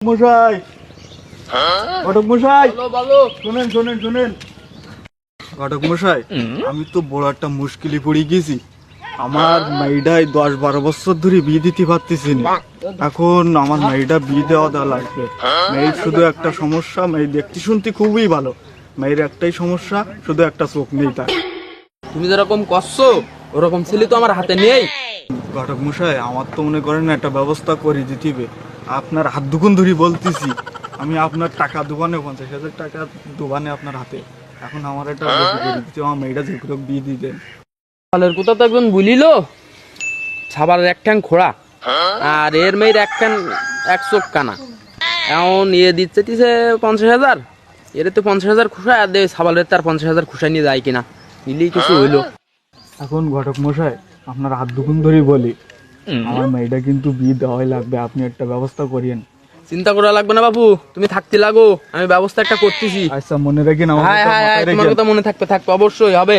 মশাই, ঘটক মশাই, শোনেন শোনেন শোনেন। ঘটক মশাই, আমি তো বড় একটা মুশকিলে পড়ে গেছি। আমার মেয়েটাই 10-12 বছর ধরে বিয়ে দিতে পারতেছি না। এখন আমার মেয়েটা বিয়ে দেওয়া লাগবে। মেয়ের শুধু একটা সমস্যা, মেয়ে দেখতে শুনতে খুবই ভালো। মেয়ের একটাই সমস্যা, শুধু একটা চোখ নেই তার। তুমি যেরকম করছো ওরকম ছেলে তো আমার হাতে নেই। ঘটক মশাই, আমার তো মনে করেন একটা ব্যবস্থা করে দিতে হবে। আপনার হাত দুগুণ ধরে বলতেছি, আমি আপনার টাকা দোকানে 50,000 টাকা দোকানে আপনার হাতে। এখন আমার একটা করে দিতে, আমার মেয়েটা যে করে বিয়ে দিয়ে দেন। ফলের কথা তো একজন বলিল, ছাবারের এক ঠ্যাং খোড়া আর এর মেয়ের এক চোখ কানা। এখন দিচ্ছে 50,000, এর তো 50,000 খুশা আর দেবে ছাবালের তার 50,000 খুশাই নিয়ে যায় কিনা, নিলেই কিছু হইলো। এখন ঘটক মশাই, আপনার হাত দুগুণ ধরেই বলি, আমার মেয়েটা কিন্তু বিয়ে দেওয়াই লাগবে। আপনি একটা ব্যবস্থা করিয়েন। চিন্তা করা লাগবে না বাবু, তুমি থাকতে লাগো, আমি ব্যবস্থা একটা করতেছি। আচ্ছা, মনে রাখেন আমার হ্যাঁ কথা, হ্যাঁ হ্যাঁ, মাথায় তোমার রাখেন। কথা মনে থাকবে, অবশ্যই হবে।